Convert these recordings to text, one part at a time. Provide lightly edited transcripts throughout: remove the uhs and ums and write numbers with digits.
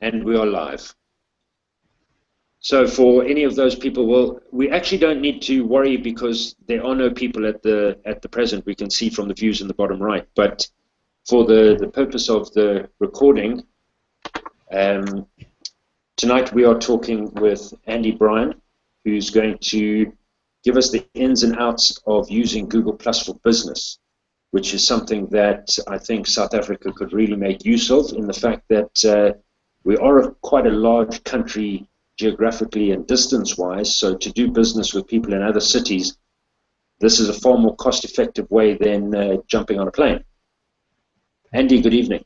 And we are live. So for any of those people, well, we actually don't need to worry because there are no people at the present. We can see from the views in the bottom right. But for the purpose of the recording, tonight we are talking with Andy Brine, who's going to give us the ins and outs of using Google Plus for business, which is something that I think South Africa could really make use of, in the fact that we are quite a large country geographically and distance-wise, so to do business with people in other cities, this is a far more cost-effective way than jumping on a plane. Andy, good evening.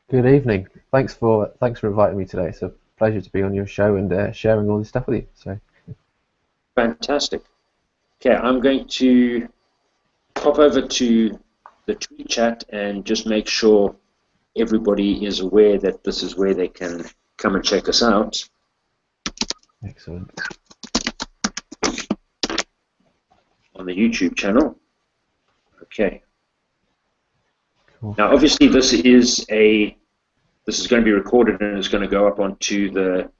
Good evening. Thanks for inviting me today. It's a pleasure to be on your show and sharing all this stuff with you. So, fantastic. Okay, I'm going to pop over to the tweet chat and just make sure everybody is aware that this is where they can come and check us out. Excellent. On the YouTube channel. Okay. Cool. Now, obviously, this is going to be recorded and it's going to go up onto the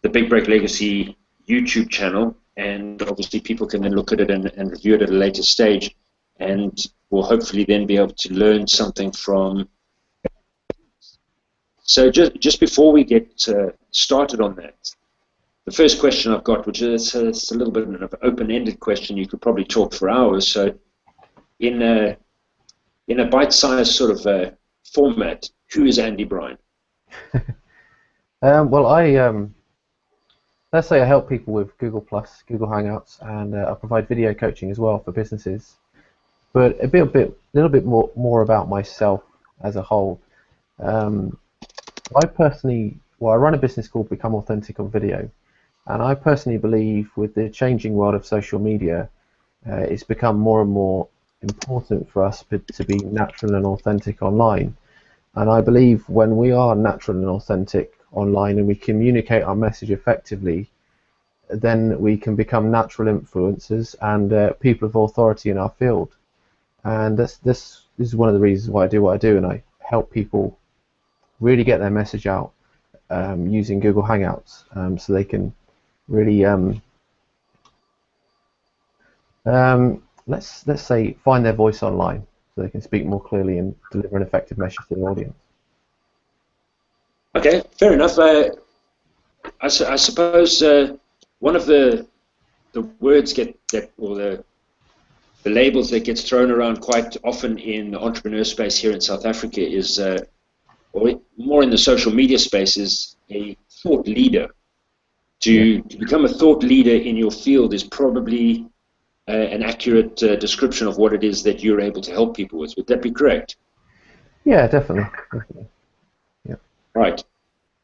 Big Break Legacy YouTube channel, and obviously people can then look at it and review it at a later stage, and we'll hopefully then be able to learn something from. So just before we get started on that, the first question I've got, which is a little bit of an open-ended question, you could probably talk for hours. So in a bite-sized sort of format, who is Andy Brine? Well, let's say I help people with Google Plus, Google Hangouts, and I provide video coaching as well for businesses. But a little bit more about myself as a whole. I run a business called Become Authentic on Video, and I personally believe with the changing world of social media, it's become more and more important for us to be natural and authentic online. And I believe when we are natural and authentic online and we communicate our message effectively, then we can become natural influencers and people of authority in our field. And this is one of the reasons why I do what I do, and I help people really get their message out using Google Hangouts, so they can really let's say find their voice online, so they can speak more clearly and deliver an effective message to the audience. Okay, fair enough. I suppose one of the words or the labels that gets thrown around quite often in the entrepreneur space here in South Africa is, or more in the social media space, is a thought leader. To become a thought leader in your field is probably an accurate description of what it is that you're able to help people with. Would that be correct? Yeah, definitely. Yeah. Right.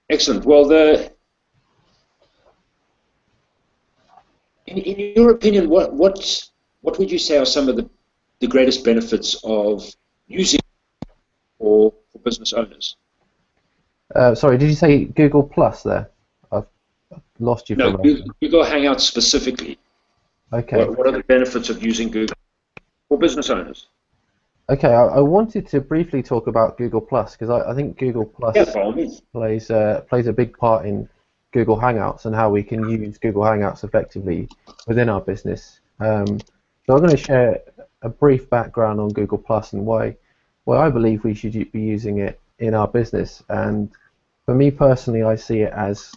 Excellent. Well, in your opinion, what would you say are some of the greatest benefits of using for business owners? Sorry, did you say Google Plus there? I've lost you. No, Google Hangouts specifically. Okay. What are the benefits of using Google for business owners? Okay, I wanted to briefly talk about Google Plus because I think Google Plus plays a big part in Google Hangouts and how we can use Google Hangouts effectively within our business. So I'm going to share a brief background on Google Plus and why I believe we should be using it in our business. And for me personally, I see it as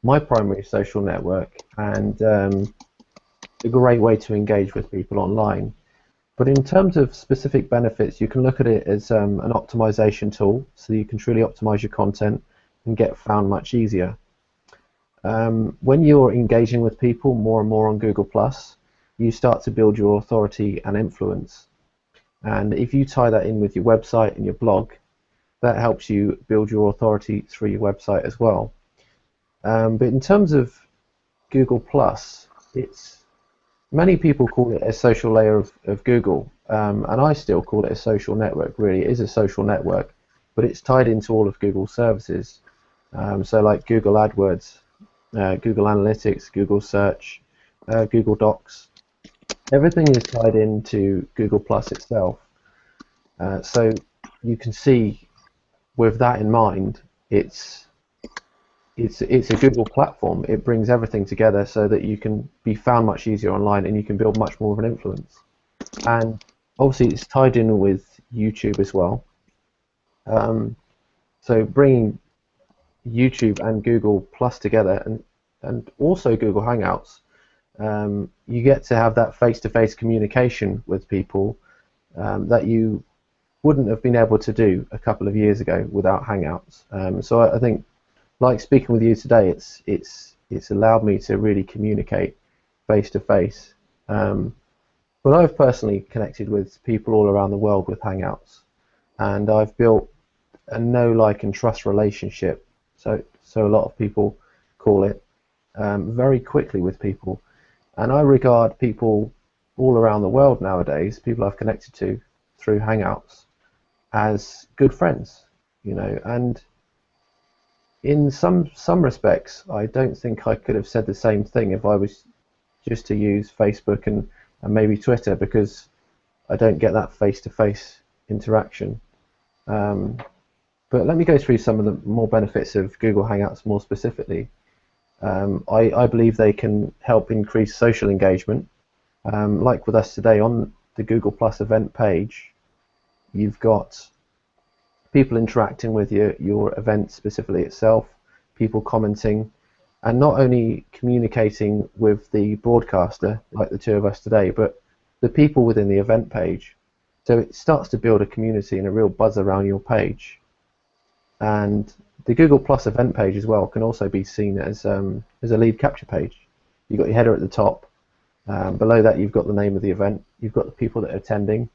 my primary social network and a great way to engage with people online. But in terms of specific benefits, you can look at it as an optimization tool, so you can truly optimize your content and get found much easier. When you're engaging with people more and more on Google Plus, you start to build your authority and influence. And if you tie that in with your website and your blog, that helps you build your authority through your website as well. But in terms of Google Plus, many people call it a social layer of Google, and I still call it a social network. Really, it is a social network, but it's tied into all of Google's services. So like Google AdWords, Google Analytics, Google Search, Google Docs. Everything is tied into Google Plus itself. So you can see with that in mind, it's a Google platform. It brings everything together so that you can be found much easier online and you can build much more of an influence. And obviously it's tied in with YouTube as well. So bringing YouTube and Google Plus together, and also Google Hangouts, you get to have that face-to-face communication with people that you wouldn't have been able to do a couple of years ago without Hangouts. So I think, like speaking with you today, it's allowed me to really communicate face-to-face. But I've personally connected with people all around the world with Hangouts, and I've built a know, like, and trust relationship. So a lot of people call it, very quickly with people. And I regard people all around the world nowadays, people I've connected to through Hangouts, as good friends, you know. And in some respects, I don't think I could have said the same thing if I was just to use Facebook and maybe Twitter, because I don't get that face-to-face interaction. But let me go through some of the more benefits of Google Hangouts more specifically. I believe they can help increase social engagement. Like with us today on the Google Plus event page, you've got people interacting with your event specifically itself, people commenting, and not only communicating with the broadcaster, like the two of us today, but the people within the event page. So it starts to build a community and a real buzz around your page. And the Google Plus event page as well can also be seen as a lead capture page. You've got your header at the top. Below that, you've got the name of the event. You've got the people that are attending.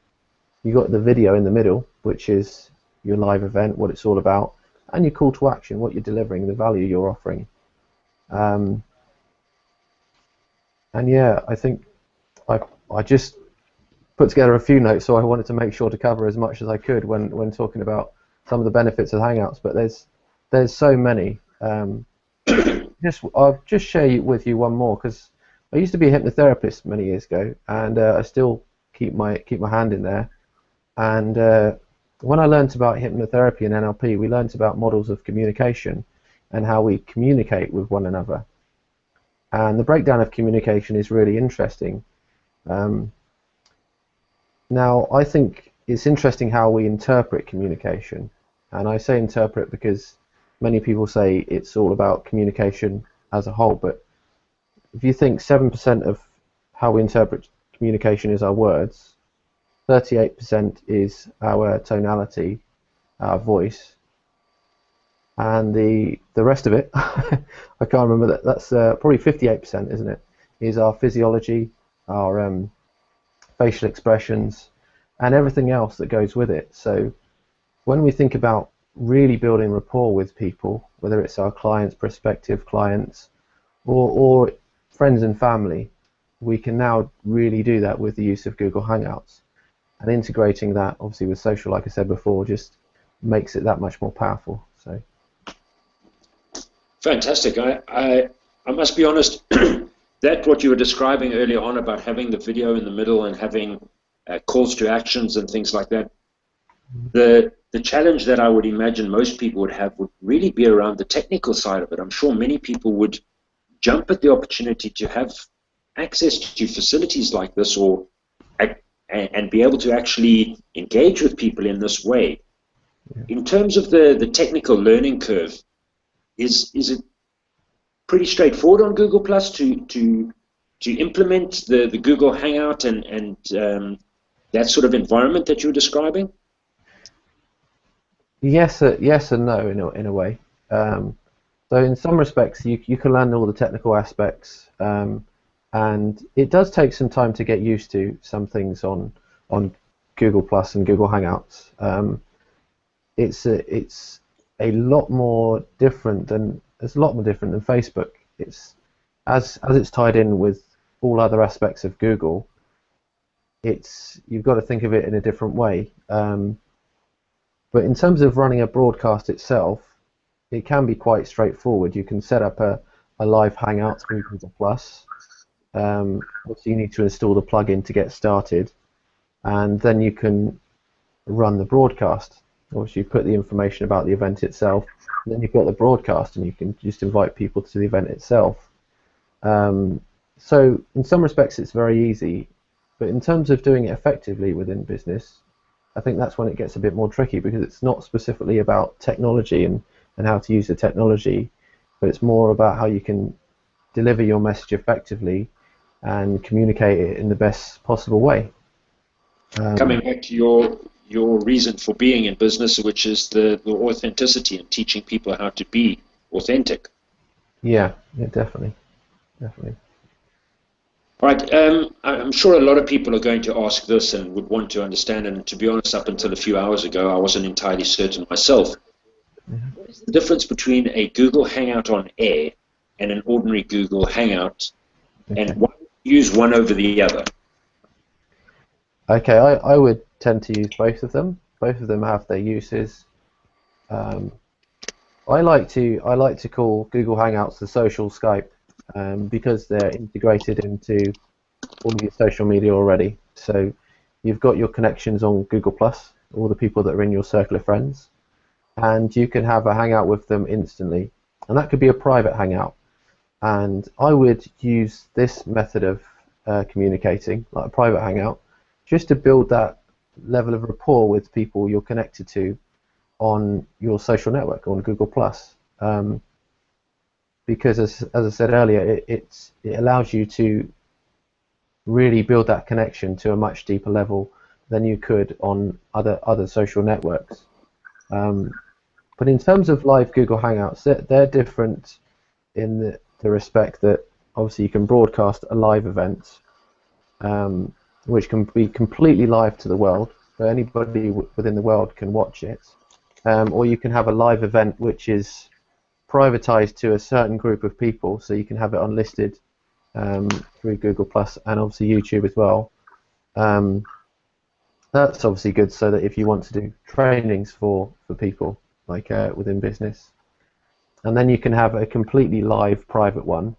You've got the video in the middle, which is your live event, what it's all about, and your call to action, what you're delivering, the value you're offering. And yeah, I think I just put together a few notes, so I wanted to make sure to cover as much as I could when talking about some of the benefits of Hangouts, but there's so many. I'll just share with you one more, because I used to be a hypnotherapist many years ago, and I still keep my hand in there. And when I learned about hypnotherapy and NLP, we learned about models of communication and how we communicate with one another. And the breakdown of communication is really interesting. Now, I think it's interesting how we interpret communication. And I say interpret because many people say it's all about communication as a whole. But if you think 7% of how we interpret communication is our words, 38% is our tonality, our voice, and the rest of it, I can't remember, that's probably 58%, isn't it, is our physiology, our facial expressions, and everything else that goes with it. So when we think about really building rapport with people, whether it's our clients, prospective clients, or friends and family, we can now really do that with the use of Google Hangouts. And integrating that, obviously, with social, like I said before, just makes it that much more powerful. So, fantastic. I must be honest, that what you were describing earlier on about having the video in the middle and having calls to actions and things like that, the challenge that I would imagine most people would have would really be around the technical side of it. I'm sure many people would jump at the opportunity to have access to facilities like this, or and be able to actually engage with people in this way. Yeah. In terms of the technical learning curve, is it pretty straightforward on Google Plus to implement the Google Hangout and that sort of environment that you were describing? Yes and no in a way. So in some respects, you can learn all the technical aspects. And it does take some time to get used to some things on Google Plus and Google Hangouts. It's a lot more different than Facebook. It's as it's tied in with all other aspects of Google. You've got to think of it in a different way. But in terms of running a broadcast itself, it can be quite straightforward. You can set up a live Hangout through Google Plus. Also, you need to install the plugin to get started, and then you can run the broadcast. Obviously, you put the information about the event itself, and then you've got the broadcast, and you can just invite people to the event itself. So in some respects, it's very easy, but in terms of doing it effectively within business, I think that's when it gets a bit more tricky, because it's not specifically about technology and how to use the technology, but it's more about how you can deliver your message effectively and communicate it in the best possible way. Coming back to your reason for being in business, which is the authenticity and teaching people how to be authentic. Yeah, definitely. All right, I'm sure a lot of people are going to ask this and would want to understand, and to be honest, up until a few hours ago, I wasn't entirely certain myself. What is the difference between a Google Hangout on air and an ordinary Google Hangout, and why use one over the other? Okay, I would tend to use both of them. Both of them have their uses. I like to call Google Hangouts the social Skype, because they're integrated into all your social media already. So you've got your connections on Google Plus, all the people that are in your circle of friends, and you can have a hangout with them instantly. And that could be a private hangout. And I would use this method of communicating, like a private hangout, just to build that level of rapport with people you're connected to on your social network, on Google Plus. Because as I said earlier, it allows you to really build that connection to a much deeper level than you could on other social networks. But in terms of live Google Hangouts, they're different in the respect that obviously you can broadcast a live event, which can be completely live to the world, so anybody within the world can watch it, or you can have a live event which is privatized to a certain group of people, so you can have it unlisted through Google Plus and obviously YouTube as well. That's obviously good, so that if you want to do trainings for people, like within business, and then you can have a completely live private one,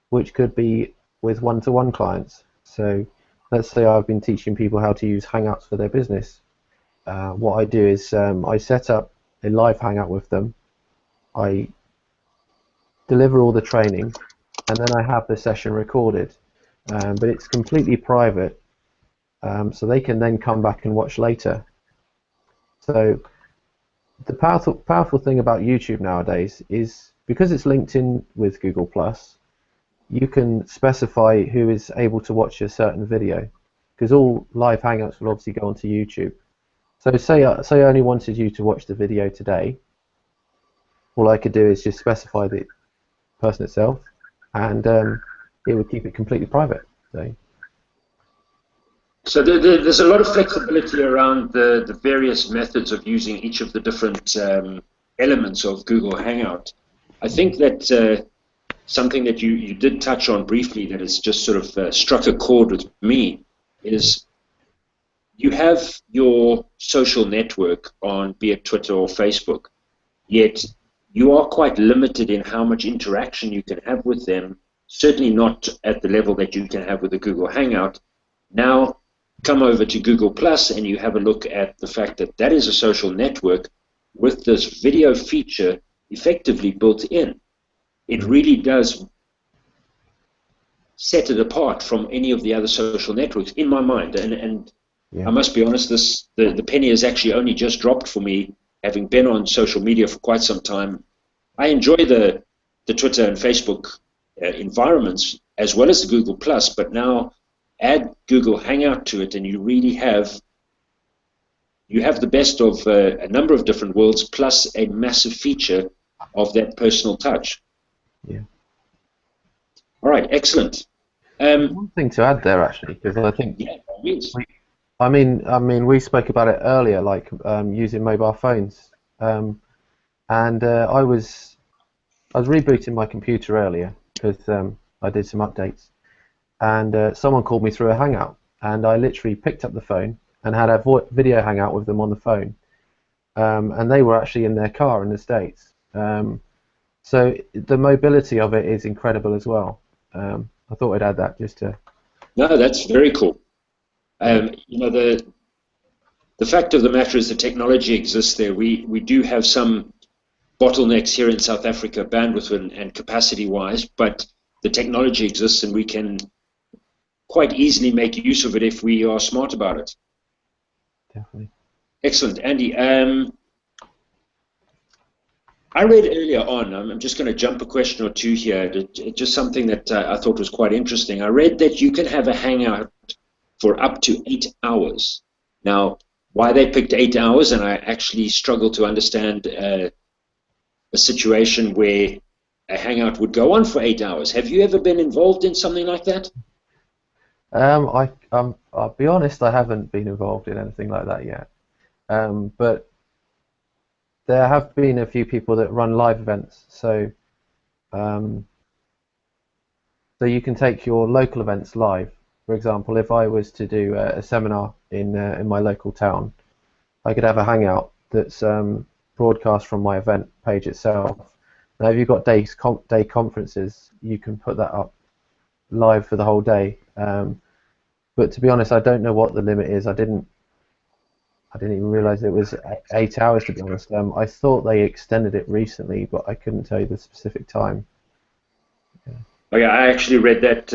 which could be with one-to-one clients. So let's say I've been teaching people how to use Hangouts for their business. What I do is I set up a live Hangout with them. I deliver all the training, and then I have the session recorded, but it's completely private, so they can then come back and watch later. So the powerful thing about YouTube nowadays is, because it's linked in with Google Plus, you can specify who is able to watch a certain video, because all live Hangouts will obviously go onto YouTube. So say I only wanted you to watch the video today, all I could do is just specify the person itself, and it would keep it completely private. So there's a lot of flexibility around the various methods of using each of the different elements of Google Hangout. I think that something that you did touch on briefly that has just sort of struck a chord with me is you have your social network on, be it Twitter or Facebook, yet you are quite limited in how much interaction you can have with them, certainly not at the level that you can have with the Google Hangout. Now, come over to Google Plus and you have a look at the fact that that is a social network with this video feature effectively built in. It really does set it apart from any of the other social networks, in my mind. And yeah. I must be honest, the penny has actually only just dropped for me, having been on social media for quite some time. I enjoy the Twitter and Facebook environments as well as the Google Plus, but now add Google Hangout to it and you really have the best of a number of different worlds, plus a massive feature of that personal touch. Yeah. All right, excellent. One thing to add there, actually, because I think, yeah, I mean, we spoke about it earlier, like using mobile phones, and I was rebooting my computer earlier because I did some updates, and someone called me through a Hangout, and I literally picked up the phone and had a video Hangout with them on the phone, and they were actually in their car in the States. So the mobility of it is incredible as well. I thought I'd add that just to... No, that's very cool. You know, the fact of the matter is the technology exists there. We do have some bottlenecks here in South Africa, bandwidth and capacity-wise, but the technology exists and we can quite easily make use of it if we are smart about it. Definitely. Excellent. Andy, I read earlier on, I'm just going to jump a question or two here, just something that I thought was quite interesting. I read that you can have a hangout for up to 8 hours. Now, why they picked 8 hours, and I actually struggle to understand a situation where a hangout would go on for 8 hours. Have you ever been involved in something like that? I'll be honest, I haven't been involved in anything like that yet. But there have been a few people that run live events, so you can take your local events live. For example, if I was to do a seminar in my local town, I could have a hangout that's broadcast from my event page itself. Now, if you've got day conferences, you can put that up live for the whole day. But to be honest, I don't know what the limit is. I didn't even realize it was 8 hours, to be honest. I thought they extended it recently, but I couldn't tell you the specific time. Yeah. Oh yeah, I actually read that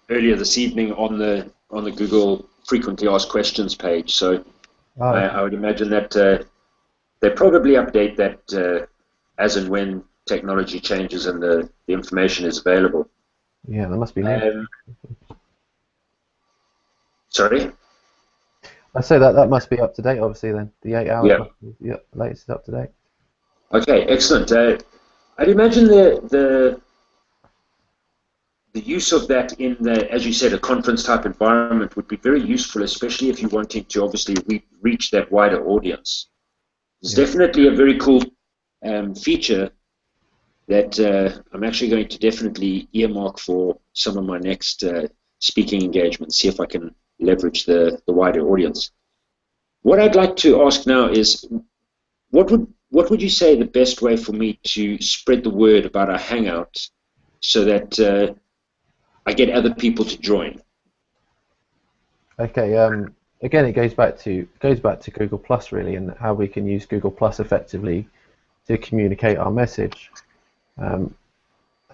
earlier this evening on the Google frequently asked questions page. So I would imagine that they probably update that as and when technology changes and the information is available. Yeah, that must be new. Sorry? I say that must be up to date, obviously, then. The 8 hours yeah. Must be, yeah, latest up to date. Okay, excellent. I'd imagine the use of that in as you said, a conference type environment would be very useful, especially if you're wanting to obviously reach that wider audience. It's definitely a very cool feature that I'm actually going to definitely earmark for some of my next speaking engagements, see if I can leverage the wider audience. What I'd like to ask now is, what would you say the best way for me to spread the word about our Hangout so that I get other people to join? Okay. Again, it goes back to Google Plus really, and how we can use Google Plus effectively to communicate our message. I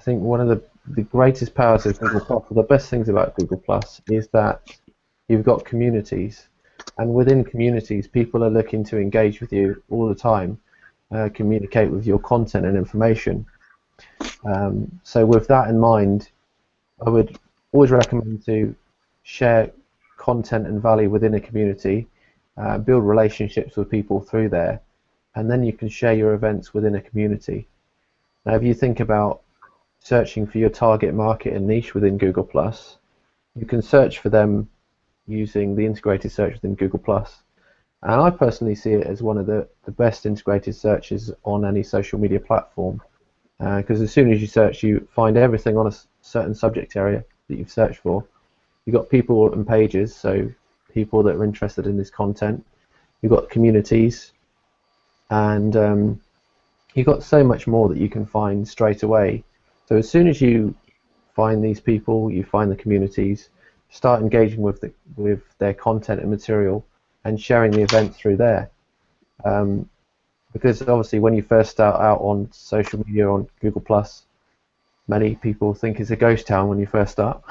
think one of the greatest powers of Google Plus, or the best things about Google Plus, is that you've got communities, and within communities, people are looking to engage with you all the time, communicate with your content and information. So with that in mind, I would always recommend to share content and value within a community, build relationships with people through there, and then you can share your events within a community. Now, if you think about searching for your target market and niche within Google Plus, you can search for them using the integrated search within Google Plus. And I personally see it as one of the best integrated searches on any social media platform, because as soon as you search, you find everything on a certain subject area that you've searched for. You've got people and pages, so people that are interested in this content. You've got communities, and you've got so much more that you can find straight away. So as soon as you find these people, you find the communities, start engaging with their content and material, and sharing the event through there. Because obviously, when you first start out on social media on Google Plus, many people think it's a ghost town when you first start.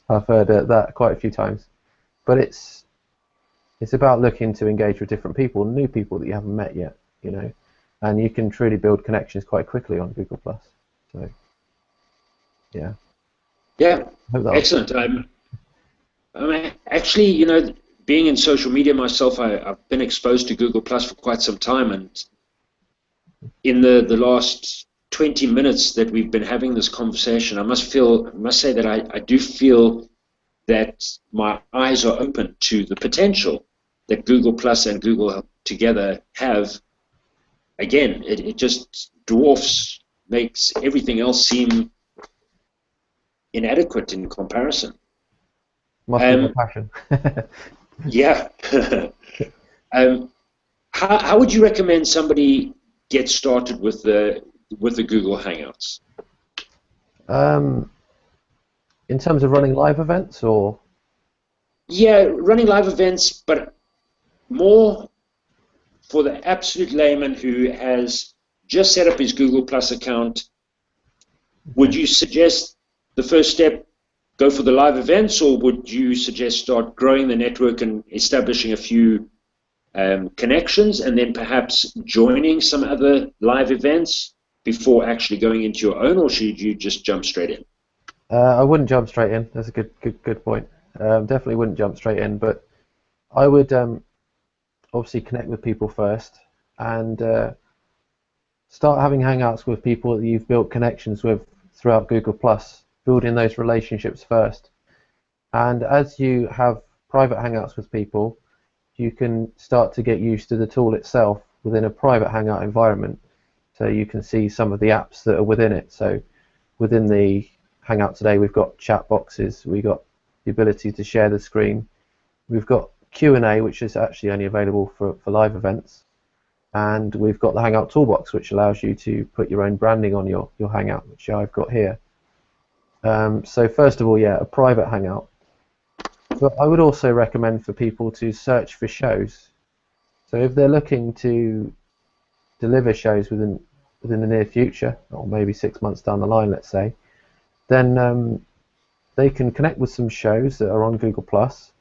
I've heard that quite a few times. But it's about looking to engage with different people, new people that you haven't met yet, you know, and you can truly build connections quite quickly on Google Plus. So, yeah. Yeah, excellent. Actually, you know, being in social media myself, I've been exposed to Google Plus for quite some time, and in the last 20 minutes that we've been having this conversation, I must say that I do feel that my eyes are open to the potential that Google Plus and Google together have. Again, it just makes everything else seem inadequate in comparison. Must be the passion. Yeah. How would you recommend somebody get started with the Google Hangouts? In terms of running live events, or? Yeah, running live events, but more for the absolute layman who has just set up his Google Plus account, would you suggest the first step go for the live events, or would you suggest start growing the network and establishing a few connections and then perhaps joining some other live events before actually going into your own, or should you just jump straight in? I wouldn't jump straight in. That's a good point. Definitely wouldn't jump straight in, but I would obviously connect with people first and start having hangouts with people that you've built connections with throughout Google Plus, building those relationships first. And as you have private hangouts with people, you can start to get used to the tool itself within a private hangout environment. So you can see some of the apps that are within it. So within the Hangout today, we've got chat boxes, we've got the ability to share the screen, we've got Q&A, which is actually only available for live events, and we've got the Hangout Toolbox, which allows you to put your own branding on your Hangout, which I've got here. So first of all, yeah, a private Hangout. But I would also recommend for people to search for shows. So if they're looking to deliver shows within the near future, or maybe 6 months down the line, let's say, then they can connect with some shows that are on Google Plus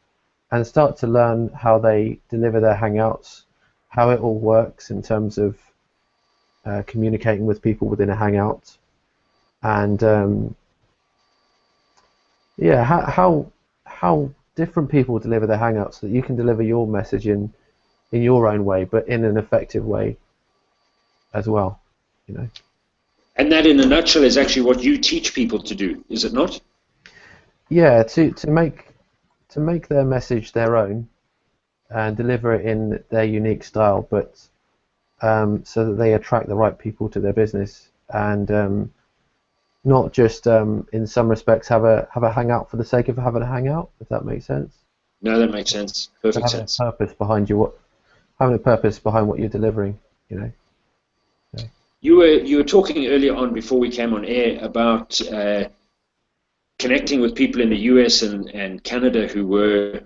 and start to learn how they deliver their Hangouts, how it all works in terms of communicating with people within a Hangout, and yeah, how different people deliver their Hangouts, so that you can deliver your message in your own way, but in an effective way as well, you know. And that, in a nutshell, is actually what you teach people to do, is it not? Yeah, to make their message their own and deliver it in their unique style, but so that they attract the right people to their business, and not just in some respects have a hangout for the sake of having a hangout, if that makes sense. No, that makes sense. Perfect sense. Having a purpose behind what you're delivering, you know. So. You were talking earlier on before we came on air about connecting with people in the US and Canada who were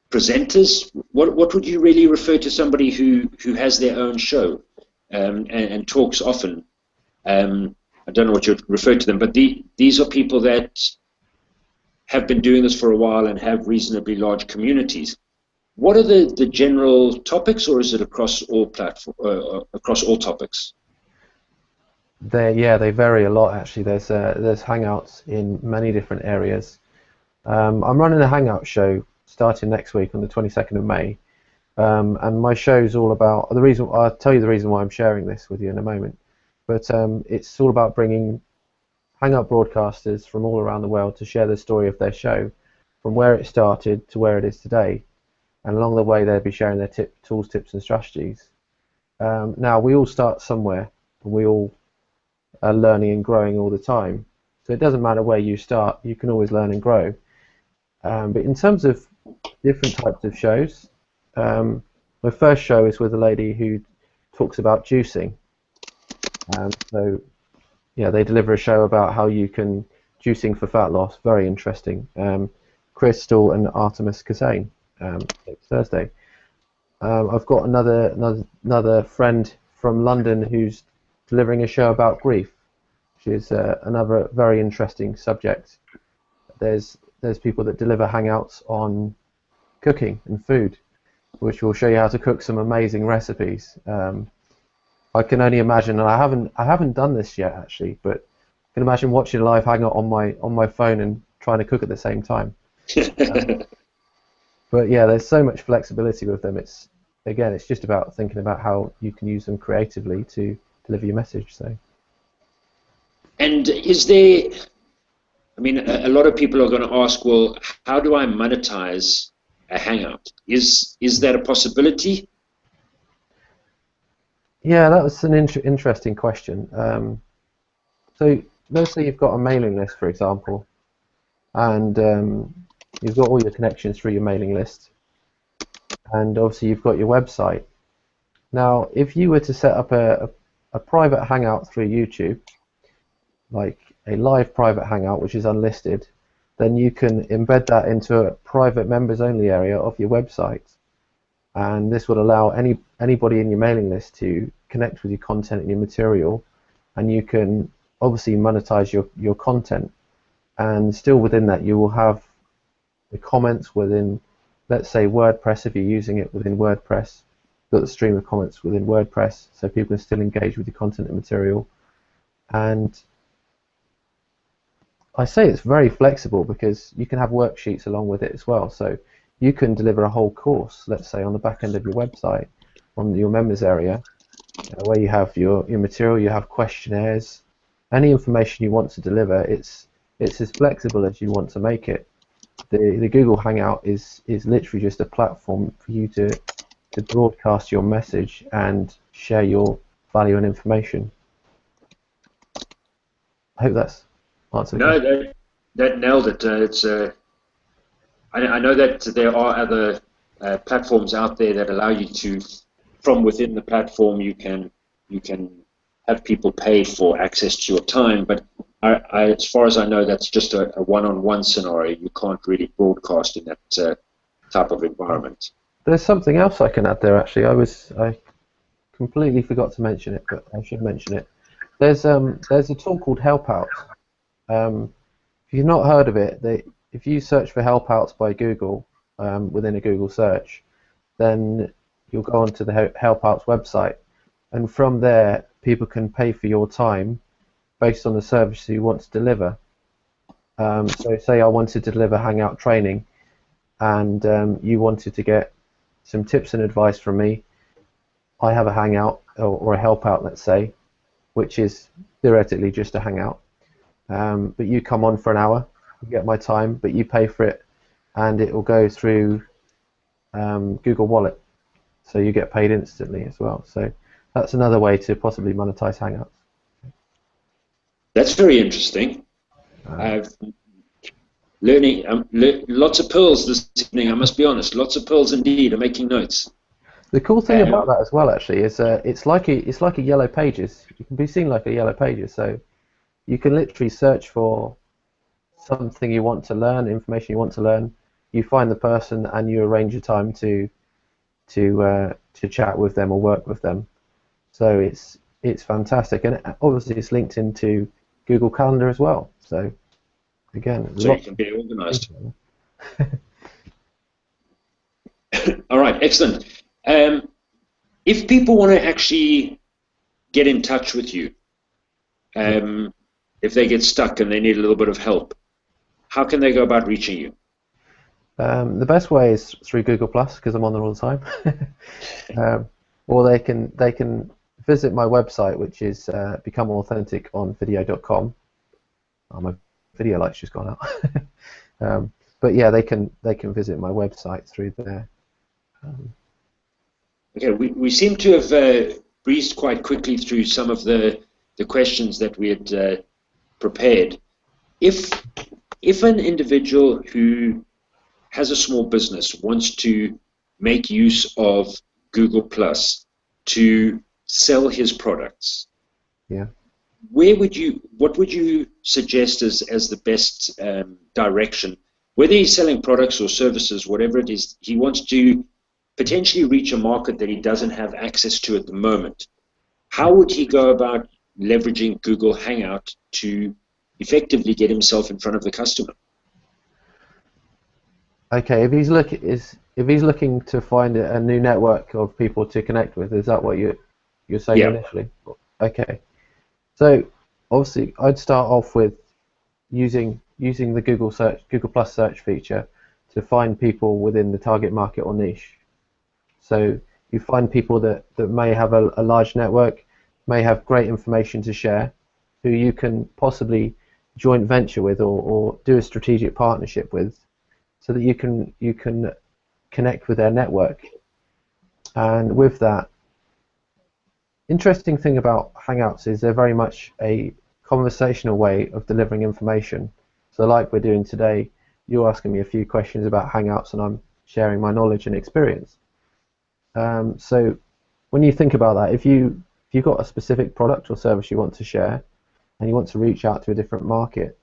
presenters. What would you really refer to somebody who has their own show and talks often? I don't know what you'd refer to them, but these are people that have been doing this for a while and have reasonably large communities. What are the general topics, or is it across all across all topics? They vary a lot actually. There's Hangouts in many different areas. I'm running a Hangout show starting next week on the 22nd of May, and my show's all about the reason. I'll tell you the reason why I'm sharing this with you in a moment. But it's all about bringing Hangout broadcasters from all around the world to share the story of their show, from where it started to where it is today. And along the way, they'll be sharing their tools, tips, and strategies. Now, we all start somewhere, and we all are learning and growing all the time. So it doesn't matter where you start, you can always learn and grow. But in terms of different types of shows, my first show is with a lady who talks about juicing. So, yeah, they deliver a show about how you can juicing for fat loss. Very interesting. Crystal and Artemis Kazane. Next Thursday. I've got another friend from London who's delivering a show about grief, which is another very interesting subject. There's people that deliver hangouts on cooking and food, which will show you how to cook some amazing recipes. I can only imagine, and I haven't done this yet actually, but I can imagine watching a live hangout on my phone and trying to cook at the same time. But yeah, there's so much flexibility with them. It's just about thinking about how you can use them creatively to deliver your message. So. And is there? I mean, a lot of people are going to ask, well, how do I monetize a hangout? Is that a possibility? Yeah, that was an interesting question. So let's say you've got a mailing list, for example, and you've got all your connections through your mailing list, and obviously you've got your website. Now, if you were to set up a private hangout through YouTube, like a live private hangout which is unlisted, then you can embed that into a private members only area of your website, and this would allow anybody in your mailing list to connect with your content and your material, and you can obviously monetize your content, and still within that you will have the comments within, let's say, WordPress. If you're using it within WordPress, you've got the stream of comments within WordPress, so people can still engage with your content and material. And I say it's very flexible because you can have worksheets along with it as well. So you can deliver a whole course, let's say, on the back end of your website, on your members area, where you have your material, you have questionnaires, any information you want to deliver. It's as flexible as you want to make it. The Google Hangout is literally just a platform for you to broadcast your message and share your value and information. I hope that's answered. No, that nailed it. I know that there are other platforms out there that allow you to, from within the platform, you can have people pay for access to your time, but as far as I know, that's just a one-on-one scenario. You can't really broadcast in that type of environment. There's something else I can add there. Actually, I completely forgot to mention it, but I should mention it. There's a tool called Helpouts. If you've not heard of it, if you search for Helpouts by Google within a Google search, then you'll go onto the Helpouts website, and from there people can pay for your time based on the service you want to deliver. So say I wanted to deliver Hangout training, and you wanted to get some tips and advice from me. I have a Hangout or a Helpout, let's say, which is theoretically just a Hangout. But you come on for an hour, you get my time, but you pay for it, and it will go through Google Wallet, so you get paid instantly as well. So that's another way to possibly monetize Hangouts. That's very interesting. I've learning lots of pearls this evening. I must be honest, lots of pearls indeed. I'm making notes. The cool thing about that as well, actually, is it's like a Yellow Pages. You can be seen like a Yellow Pages, so you can literally search for something you want to learn, information you want to learn. You find the person and you arrange a time to chat with them or work with them. So it's fantastic, and obviously it's linked into Google Calendar as well. So again, so you can be organised. All right, excellent. If people want to actually get in touch with you, if they get stuck and they need a little bit of help, how can they go about reaching you? The best way is through Google Plus, because I'm on there all the time. Or they can visit my website, which is becomeauthentic.onvideo.com. My video light's just gone out. But yeah, they can visit my website through there. Okay, we seem to have breezed quite quickly through some of the questions that we had prepared. If an individual who has a small business wants to make use of Google Plus to sell his products, yeah, what would you suggest as the best direction? Whether he's selling products or services, whatever it is, he wants to potentially reach a market that he doesn't have access to at the moment. How would he go about leveraging Google Hangout to effectively get himself in front of the customer? Okay, if he's looking to find a new network of people to connect with, is that what you're saying initially? Okay, so obviously I'd start off with using the Google Plus search feature to find people within the target market or niche. So you find people that may have a large network, may have great information to share, who you can possibly joint venture with or do a strategic partnership with, so that you can connect with their network. And with that, interesting thing about Hangouts is they're very much a conversational way of delivering information. So like we're doing today, you're asking me a few questions about Hangouts and I'm sharing my knowledge and experience. So when you think about that, if you've got a specific product or service you want to share and you want to reach out to a different market,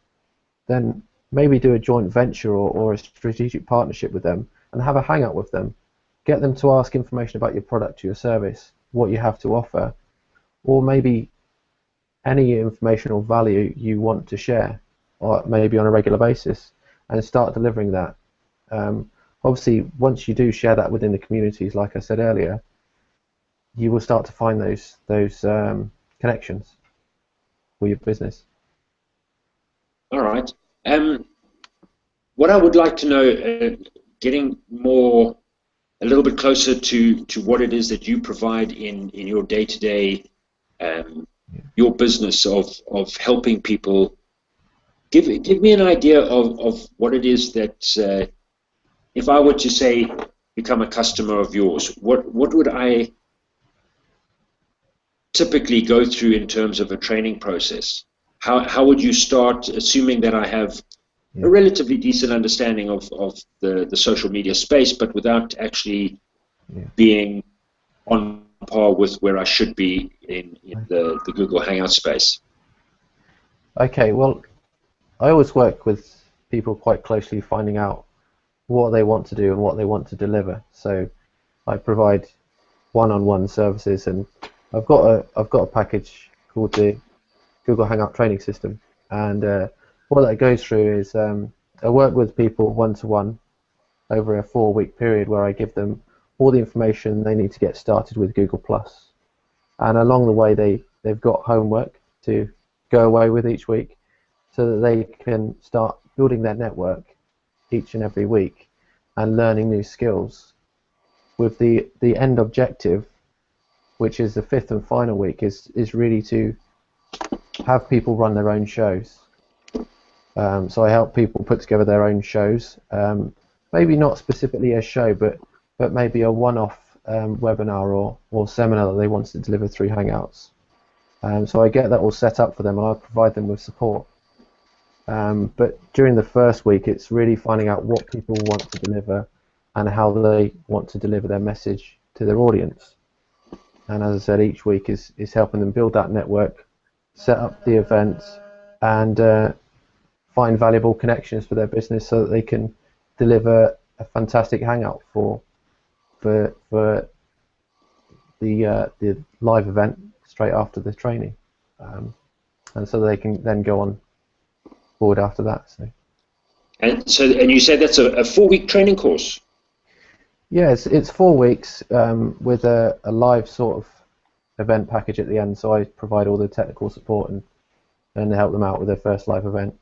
then maybe do a joint venture or a strategic partnership with them and have a hangout with them. Get them to ask information about your product or your service, what you have to offer, or maybe any information or value you want to share, or maybe on a regular basis, and start delivering that. Obviously, once you do share that within the communities, like I said earlier, you will start to find those connections for your business. All right. What I would like to know, getting a little bit closer to what it is that you provide in your day-to-day, your business of helping people. Give me an idea of what it is that, if I were to say become a customer of yours, what would I typically go through in terms of a training process? How would you start, assuming that I have a relatively decent understanding of the social media space, but without actually being on par with where I should be in the Google Hangout space? Okay, well, I always work with people quite closely, finding out what they want to do and what they want to deliver. So I provide one-on-one services, and I've got a package called the Google Hangout training system, and what that goes through is I work with people one-to-one over a 4-week period where I give them all the information they need to get started with Google Plus, and along the way they've got homework to go away with each week, so that they can start building their network each and every week and learning new skills, with the end objective, which is the 5th and final week, is really to have people run their own shows. So I help people put together their own shows, maybe not specifically a show, but maybe a one-off webinar or seminar that they want to deliver through Hangouts. So I get that all set up for them, and I provide them with support. But during the first week, it's really finding out what people want to deliver and how they want to deliver their message to their audience. And as I said, each week is helping them build that network, set up the events, and find valuable connections for their business so that they can deliver a fantastic hangout for the live event straight after the training, and so they can then go on board after that. And you said that's a 4-week training course? Yeah, it's 4 weeks with a live sort of event package at the end. So I provide all the technical support and help them out with their first live event.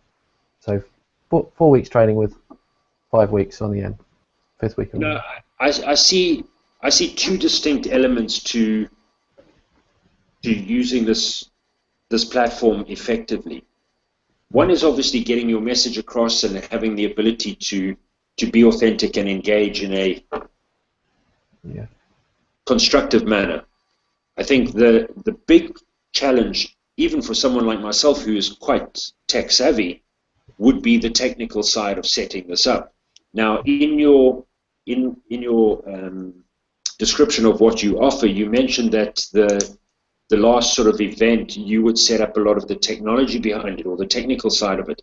So 4 weeks training with 5 weeks on the end, 5th week. No, I see 2 distinct elements to using this platform effectively. One is obviously getting your message across and having the ability to be authentic and engage in a constructive manner. I think the big challenge, even for someone like myself who is quite tech savvy, would be the technical side of setting this up. Now, in your description of what you offer, you mentioned that the last sort of event, you would set up a lot of the technology behind it, or the technical side of it.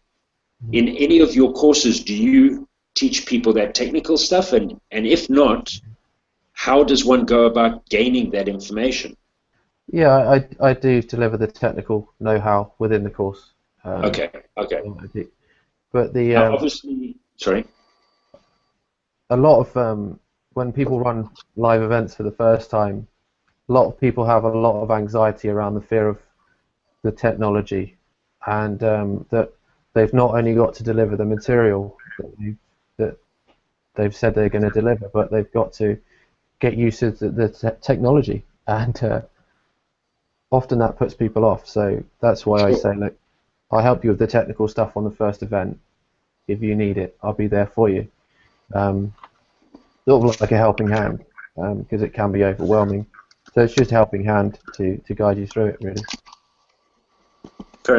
In any of your courses, do you teach people that technical stuff? And if not, how does one go about gaining that information? Yeah, I do deliver the technical know-how within the course. Okay. But the obviously, sorry. A lot of when people run live events for the first time, a lot of people have a lot of anxiety around the fear of the technology, and that they've not only got to deliver the material that they've said they're going to deliver, but they've got to get used to the technology, and often that puts people off. So that's why I say, look, I'll help you with the technical stuff on the first event. If you need it, I'll be there for you. Sort of like a helping hand, because it can be overwhelming. So it's just a helping hand to guide you through it, really. Fair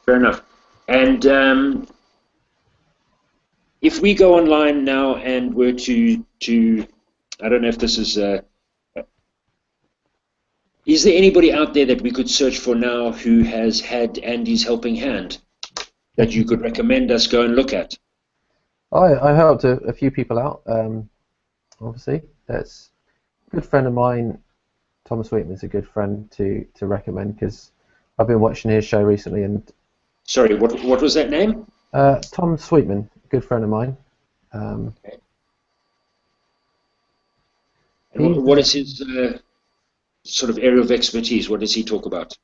enough. And if we go online now and were to I don't know if this is there anybody out there that we could search for now who has had Andy's helping hand? that you could recommend us go and look at? I helped a few people out. Obviously, that's a good friend of mine. Tom Sweetman's a good friend to recommend because I've been watching his show recently. And sorry, what was that name? Tom Sweetman, a good friend of mine. Okay. What is his sort of area of expertise? What does he talk about?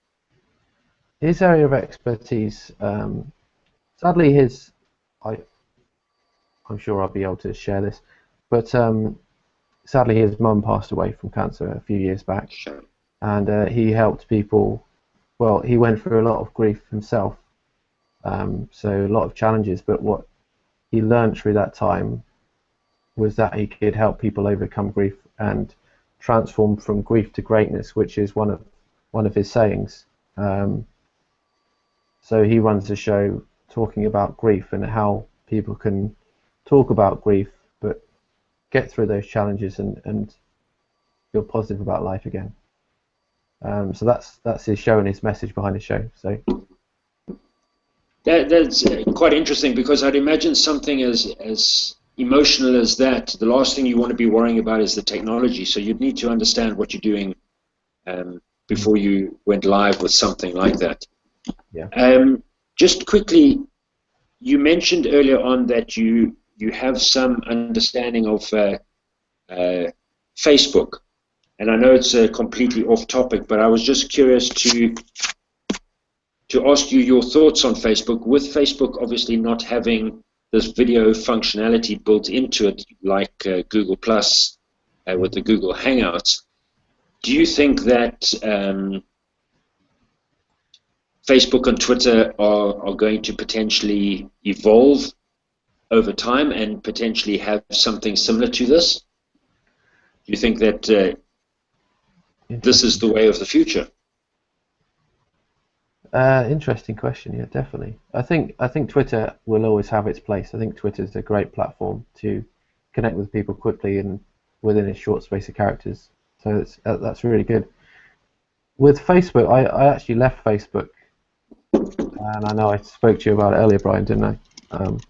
His area of expertise, sadly, I'm sure I'll be able to share this, but sadly his mum passed away from cancer a few years back, sure. And he helped people. Well, he went through a lot of grief himself, so a lot of challenges, but what he learned through that time was that he could help people overcome grief and transform from grief to greatness, which is one of his sayings. So he runs a show talking about grief and how people can talk about grief but get through those challenges and feel positive about life again. So that's his show and his message behind the show. So that's quite interesting, because I'd imagine something as emotional as that, the last thing you want to be worrying about is the technology. So you'd need to understand what you're doing before you went live with something like that. Yeah. Just quickly, you mentioned earlier on that you have some understanding of Facebook, and I know it's completely off topic, but I was just curious to ask you your thoughts on Facebook. With Facebook obviously not having this video functionality built into it like Google Plus with the Google Hangouts, do you think that Facebook and Twitter are going to potentially evolve over time and potentially have something similar to this? Do you think that this is the way of the future? Interesting question. Yeah, definitely. I think Twitter will always have its place. I think Twitter is a great platform to connect with people quickly and within a short space of characters. So that's really good. With Facebook, I actually left Facebook, and I know I spoke to you about it earlier, Brian, didn't I?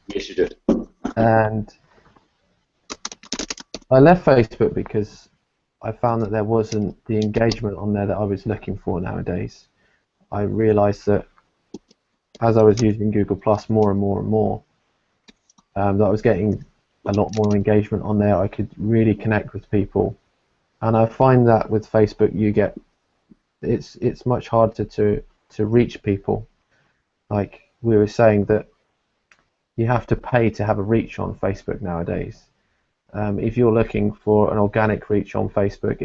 Yes, you did. And I left Facebook because I found that there wasn't the engagement on there that I was looking for nowadays. I realised that as I was using Google Plus more and more and more, that I was getting a lot more engagement on there. I could really connect with people, and I find that with Facebook, it's much harder to reach people. Like we were saying, that you have to pay to have a reach on Facebook nowadays. If you're looking for an organic reach on Facebook,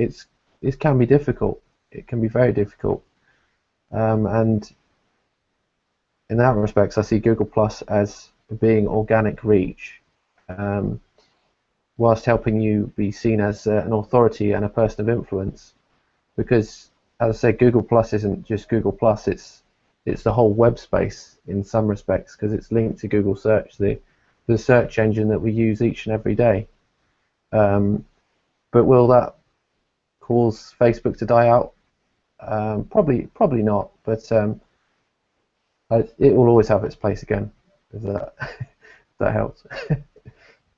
it can be difficult. It can be very difficult. And in that respect, I see Google Plus as being organic reach, whilst helping you be seen as an authority and a person of influence. Because, as I said, Google Plus isn't just Google Plus; it's the whole web space in some respects, because it's linked to Google Search, the search engine that we use each and every day. But will that cause Facebook to die out? Probably not, but it will always have its place again. If that helps.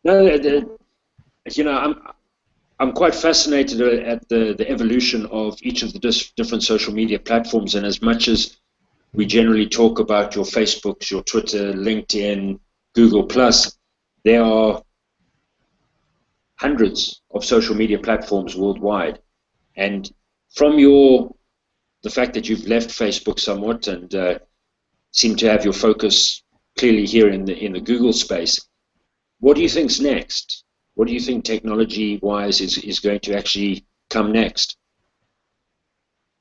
No, you know, I'm quite fascinated at the evolution of each of the different social media platforms, and as much as we generally talk about your Facebooks, your Twitter, LinkedIn, Google Plus, there are hundreds of social media platforms worldwide, and from the fact that you've left Facebook somewhat and seem to have your focus clearly here in the Google space, what do you think's next? What do you think technology-wise is going to actually come next?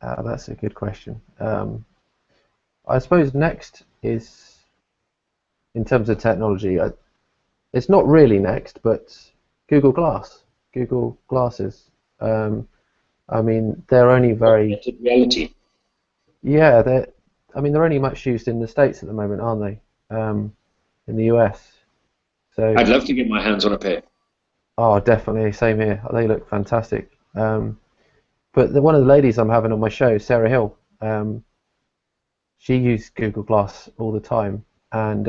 That's a good question. I suppose next is, in terms of technology, it's not really next, but Google Glass, Google Glasses. I mean, they're only very augmented reality. Yeah, they're only much used in the States at the moment, aren't they? In the US. So I'd love to get my hands on a pair. Oh, definitely, same here. They look fantastic. But one of the ladies I'm having on my show, Sarah Hill, she used Google Glass all the time, and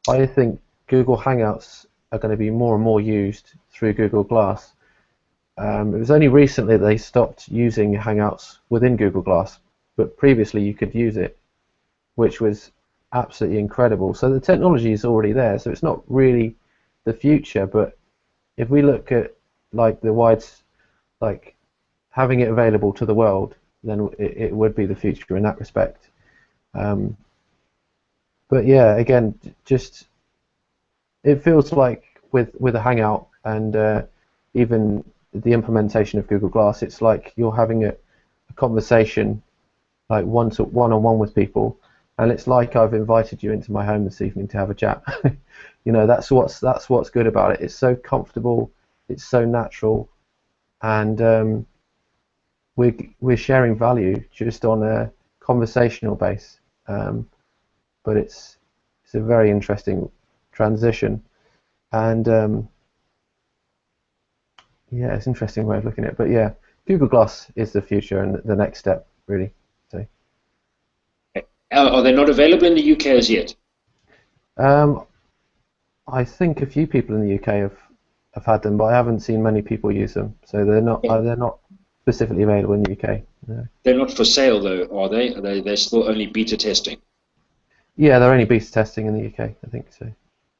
I think Google Hangouts are going to be more and more used through Google Glass. It was only recently that they stopped using Hangouts within Google Glass, but previously you could use it, which was absolutely incredible. So the technology is already there, so it's not really the future, but if we look at like like having it available to the world, then it would be the future in that respect. But yeah, again, just it feels like with a Hangout and even the implementation of Google Glass, it's like you're having a conversation like one-on-one with people, and it's like I've invited you into my home this evening to have a chat. You know, that's what's good about it. It's so comfortable, it's so natural, and we're sharing value just on a conversational base. But it's a very interesting transition, and yeah, it's an interesting way of looking at it. But yeah, Google Glass is the future and the next step, really. So, are they not available in the UK as yet? I think a few people in the UK have had them, but I haven't seen many people use them. So they're not specifically available in the UK. No. They're not for sale though, are they? They're still only beta testing. Yeah, they're only beta testing in the UK, I think so,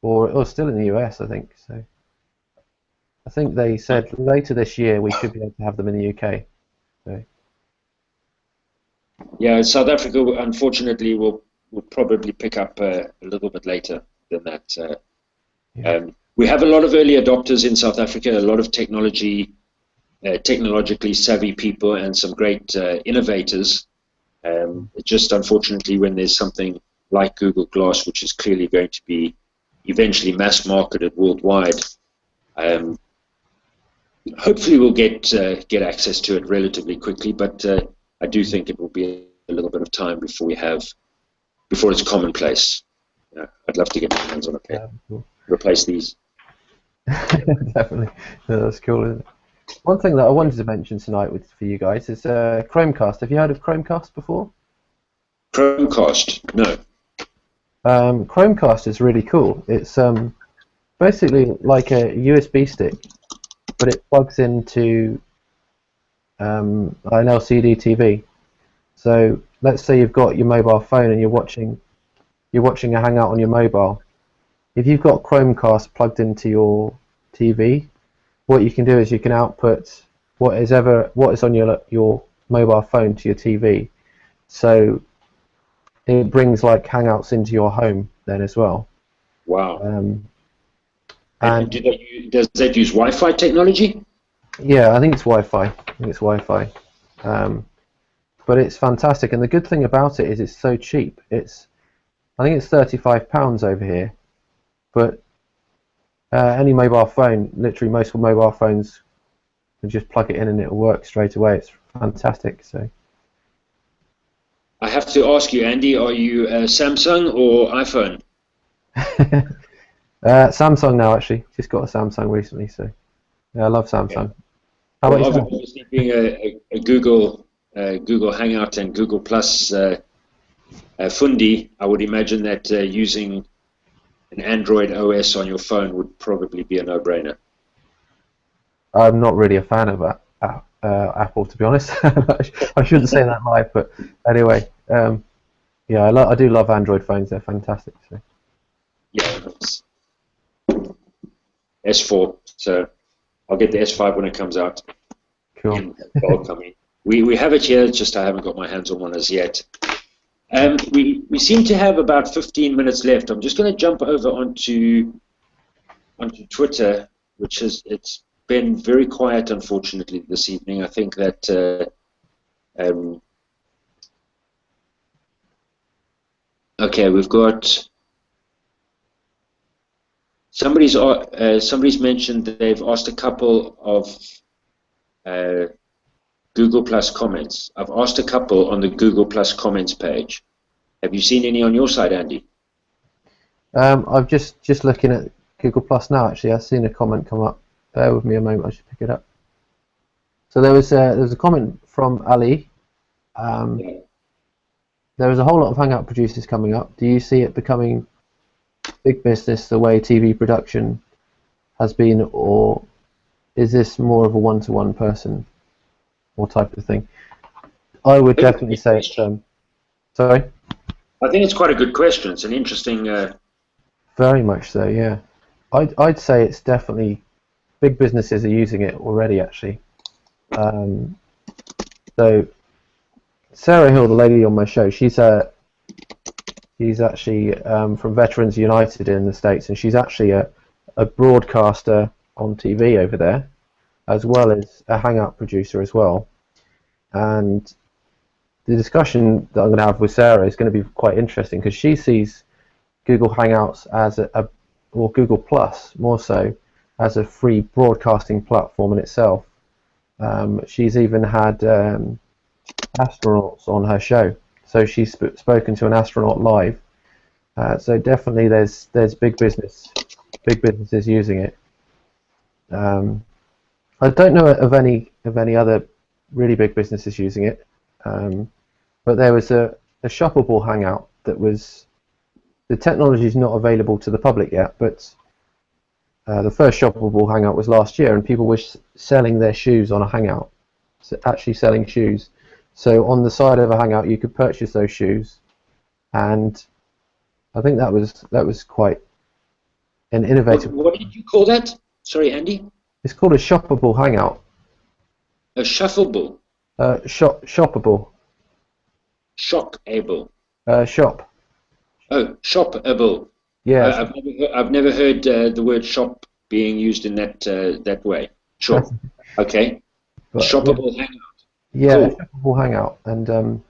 or still in the US, I think so. I think they said later this year we should be able to have them in the UK. So. Yeah, South Africa unfortunately will probably pick up a little bit later than that. Yeah. We have a lot of early adopters in South Africa, a lot of technologically savvy people, and some great innovators. Just unfortunately, when there's something like Google Glass, which is clearly going to be eventually mass marketed worldwide, hopefully we'll get access to it relatively quickly. But I do think it will be a little bit of time before it's commonplace. I'd love to get my hands on a pen. Yeah, cool. Replace these. Definitely, no, that's cool, isn't it? One thing that I wanted to mention tonight for you guys is Chromecast. Have you heard of Chromecast before? Chromecast, no. Chromecast is really cool. It's basically like a USB stick, but it plugs into an LCD TV. So let's say you've got your mobile phone and you're watching a Hangout on your mobile. If you've got Chromecast plugged into your TV, what you can do is you can output what is on your mobile phone to your TV. So it brings like Hangouts into your home then as well. Wow. And does that use Wi-Fi technology? Yeah, I think it's Wi-Fi. But it's fantastic, and the good thing about it is it's so cheap. I think it's £35 over here, but any mobile phone, literally most mobile phones, can just plug it in and it'll work straight away. It's fantastic. So. I have to ask you, Andy, are you Samsung or iPhone? Samsung now, actually. Just got a Samsung recently, so yeah, I love Samsung. Yeah. How about yourself? Obviously, being a Google Hangout and Google Plus fundi, I would imagine that using an Android OS on your phone would probably be a no-brainer. I'm not really a fan of Apple, to be honest. I shouldn't say that live, but anyway, yeah, I do love Android phones. They're fantastic. So. Yeah, it's S4, so I'll get the S5 when it comes out. Cool. We have it here, just I haven't got my hands on one as yet. We seem to have about 15 minutes left. I'm just going to jump over onto Twitter, it's been very quiet, unfortunately, this evening. I think that okay, we've got somebody's mentioned that they've asked a couple of Google Plus comments. I've asked a couple on the Google Plus comments page. Have you seen any on your side, Andy? I'm just looking at Google Plus now. Actually, I've seen a comment come up. Bear with me a moment. I should pick it up. So there was a comment from Ali. there is a whole lot of Hangout producers coming up. Do you see it becoming big business the way TV production has been, or is this more of a one-to-one person or type of thing? I would definitely say it's sorry? I think it's quite a good question. It's an interesting... Very much so, yeah. I'd say it's definitely... Big businesses are using it already, actually. So Sarah Hill, the lady on my show, she's actually from Veterans United in the States, and she's actually a broadcaster on TV over there, as well as a Hangout producer as well. And the discussion that I'm going to have with Sarah is going to be quite interesting, because she sees Google Hangouts as or Google Plus more so, as a free broadcasting platform in itself. She's even had astronauts on her show, so she's spoken to an astronaut live. So definitely, there's big businesses using it. I don't know of any other really big businesses using it, but there was a shoppable Hangout that was, the technology is not available to the public yet, but the first shoppable Hangout was last year, and people were selling their shoes on a Hangout, so actually selling shoes. So on the side of a Hangout, you could purchase those shoes, and I think that was quite an innovative. What did you call that? Sorry, Andy. It's called a shoppable Hangout. A shuffleable. Shoppable. Shockable. Shop. Oh, shopable. Yeah. I've never heard the word shop being used in that way. Sure. Okay. But, shoppable Hangout. Yeah, cool. Shoppable Hangout, and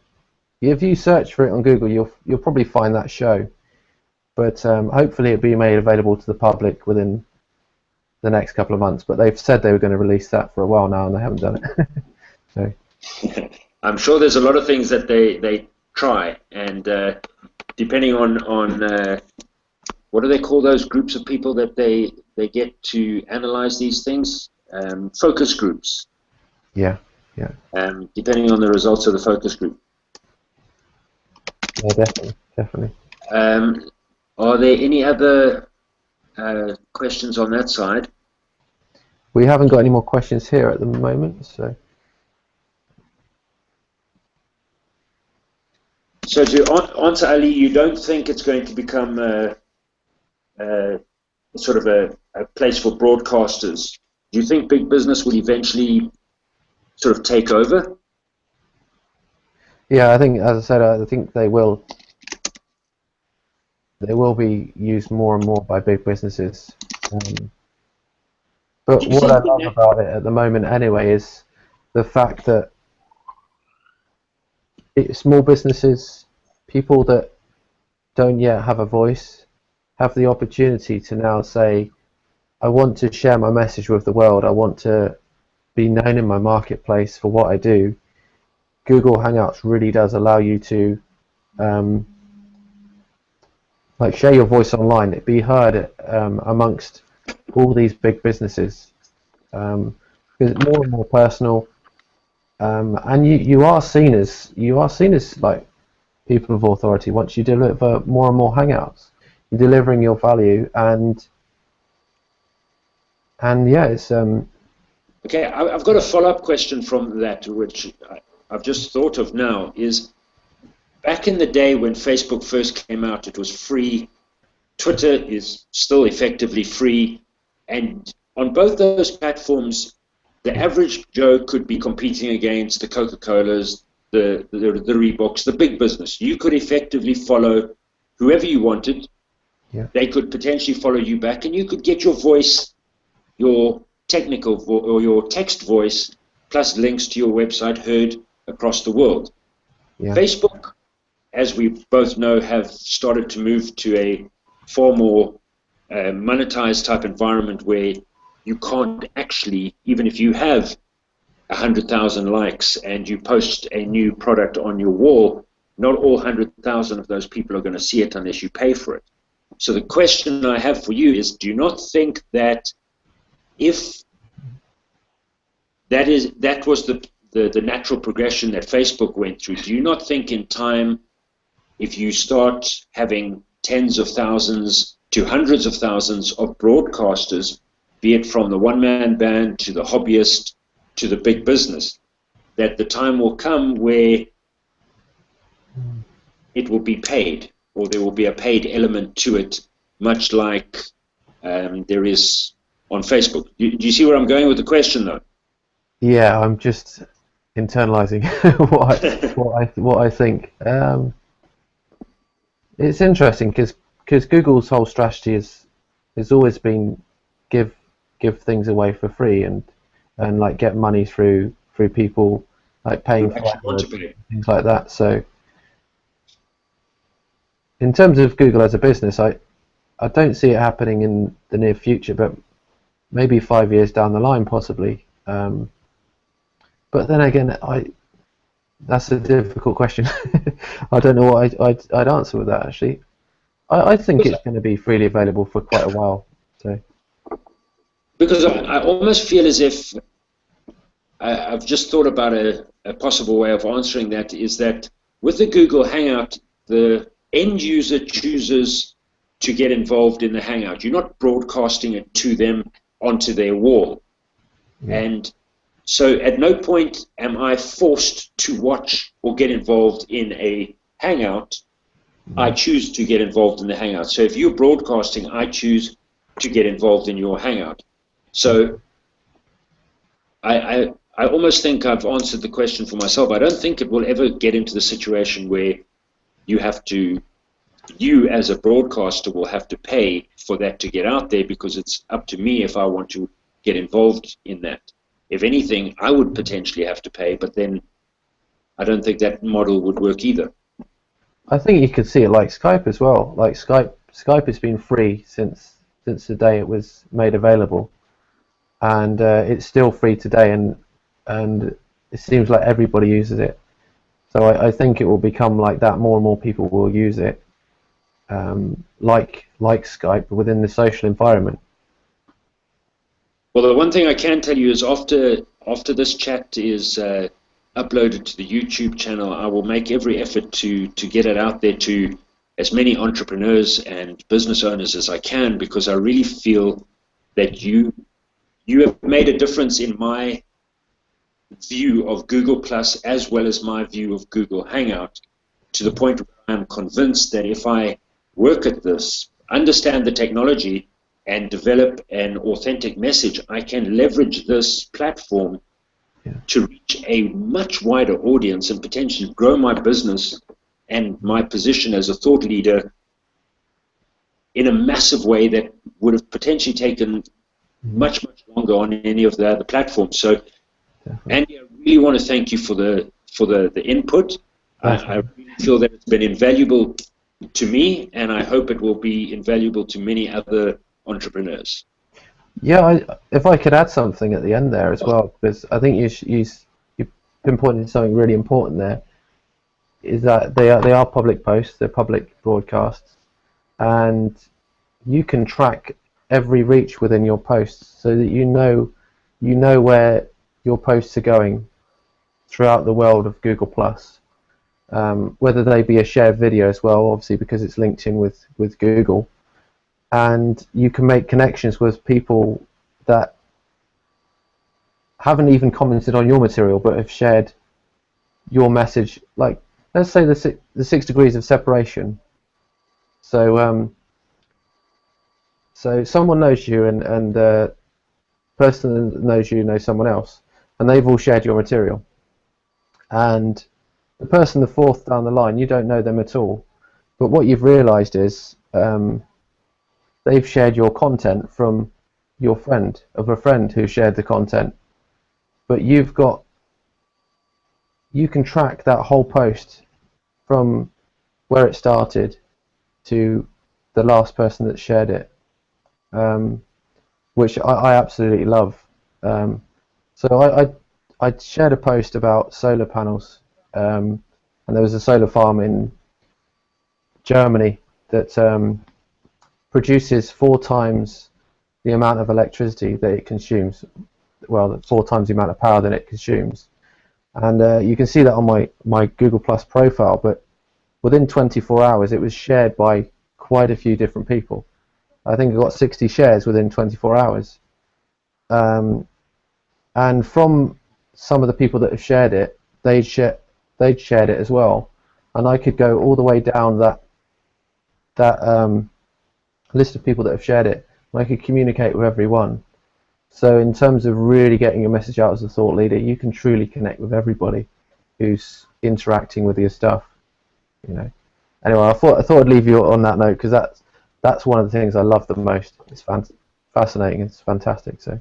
if you search for it on Google, you'll probably find that show. But hopefully it'll be made available to the public within the next couple of months. But they've said they were going to release that for a while now, and they haven't done it. So. I'm sure there's a lot of things that they try, and depending on what do they call those groups of people that they get to analyze these things? Focus groups. Yeah. Depending on the results of the focus group. Yeah, definitely. Are there any other questions on that side? We haven't got any more questions here at the moment, so. So to answer Ali, you don't think it's going to become sort of a place for broadcasters? Do you think big business will eventually sort of take over? Yeah, I think, as I said, I think they will. They will be used more and more by big businesses. But what I love about it at the moment, anyway, is the fact that small businesses, people that don't yet have a voice, have the opportunity to now say, I want to share my message with the world. I want to be known in my marketplace for what I do. Google Hangouts really does allow you to like share your voice online, be heard amongst all these big businesses, because it's more and more personal, and you are seen as like people of authority once you deliver more and more Hangouts. You're delivering your value, and yeah, it's okay. I've got a follow-up question from that, which I've just thought of now. Is back in the day when Facebook first came out, it was free. Twitter is still effectively free, and on both those platforms, the average Joe could be competing against the Coca-Colas, the Reeboks, the big business. You could effectively follow whoever you wanted. Yeah. They could potentially follow you back, and you could get your voice, your technical or your text voice, plus links to your website heard across the world. Yeah. Facebook, as we both know, have started to move to a far more monetized type environment where you can't actually, even if you have 100,000 likes and you post a new product on your wall, not all 100,000 of those people are going to see it unless you pay for it. So the question I have for you is, do you not think that if that was the natural progression that Facebook went through, do you not think in time if you start having tens of thousands to hundreds of thousands of broadcasters, be it from the one-man band to the hobbyist to the big business, that the time will come where it will be paid, or there will be a paid element to it, much like there is on Facebook. Do you see where I'm going with the question, though? Yeah, I'm just internalizing what I think. It's interesting because Google's whole strategy has always been give things away for free and like get money through people like paying for things like that. So in terms of Google as a business, I don't see it happening in the near future, but maybe 5 years down the line possibly. But then again, that's a difficult question. I don't know what I'd answer with that, actually. I think it's going to be freely available for quite a while. So. Because I almost feel as if I've just thought about a possible way of answering that, is that with the Google Hangout, the end user chooses to get involved in the Hangout. You're not broadcasting it to them onto their wall. Yeah. And so at no point am I forced to watch or get involved in a Hangout. I choose to get involved in the Hangout. So if you're broadcasting, I choose to get involved in your Hangout. So I almost think I've answered the question for myself. I don't think it will ever get into the situation where you as a broadcaster will have to pay for that to get out there, because it's up to me if I want to get involved in that. If anything, I would potentially have to pay, but then I don't think that model would work either. I think you could see it like Skype as well. Like Skype has been free since the day it was made available, and it's still free today, and it seems like everybody uses it. So I think it will become like that. More and more people will use it, like Skype, within the social environment. Well, the one thing I can tell you is after this chat is uploaded to the YouTube channel, I will make every effort to get it out there to as many entrepreneurs and business owners as I can, because I really feel that you have made a difference in my view of Google Plus as well as my view of Google Hangout, to the point where I'm convinced that if I work at this, understand the technology, and develop an authentic message, I can leverage this platform to reach a much wider audience and potentially grow my business and my position as a thought leader in a massive way that would have potentially taken much longer on any of the other platforms. So, Andy, I really want to thank you for the input. I really feel that it's been invaluable to me, and I hope it will be invaluable to many other entrepreneurs. Yeah, if I could add something at the end there as well, because I think you pinpointed something really important there, is that they are public posts, they're public broadcasts, and you can track every reach within your posts, so that you know where your posts are going throughout the world of Google Plus, whether they be a shared video as well, obviously because it's linked in with Google. And you can make connections with people that haven't even commented on your material, but have shared your message. Like, let's say the 6 degrees of separation. So so someone knows you, and the person that knows you knows someone else, and they've all shared your material. And the person the fourth down the line, you don't know them at all, but what you've realised is they've shared your content from your friend of a friend who shared the content, but you can track that whole post from where it started to the last person that shared it, which I absolutely love. So I shared a post about solar panels, and there was a solar farm in Germany that produces 4 times the amount of electricity that it consumes. Well, 4 times the amount of power that it consumes. And you can see that on my Google Plus profile, but within 24 hours, it was shared by quite a few different people. I think it got 60 shares within 24 hours. And from some of the people that have shared it, they'd shared it as well. And I could go all the way down that list of people that have shared it, and I could communicate with everyone. So in terms of really getting your message out as a thought leader, you can truly connect with everybody who's interacting with your stuff. You know. Anyway, I thought I'd leave you on that note, because that's one of the things I love the most. It's fascinating. It's fantastic. So.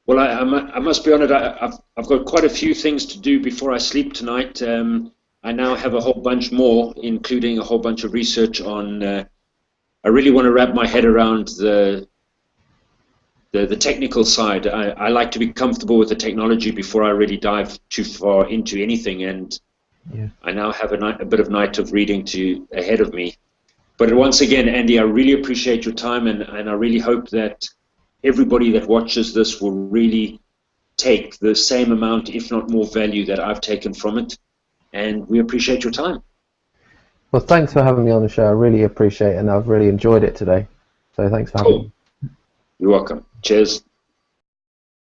Well, I must be honest. I've got quite a few things to do before I sleep tonight. I now have a whole bunch more, including a whole bunch of research on. I really want to wrap my head around the technical side. I like to be comfortable with the technology before I really dive too far into anything, and yeah. I now have a bit of night of reading ahead of me. But once again, Andy, I really appreciate your time, and I really hope that everybody that watches this will really take the same amount, if not more value that I've taken from it. And we appreciate your time. Well, thanks for having me on the show. I really appreciate it, and I've really enjoyed it today. So thanks for having me. You're welcome. Cheers.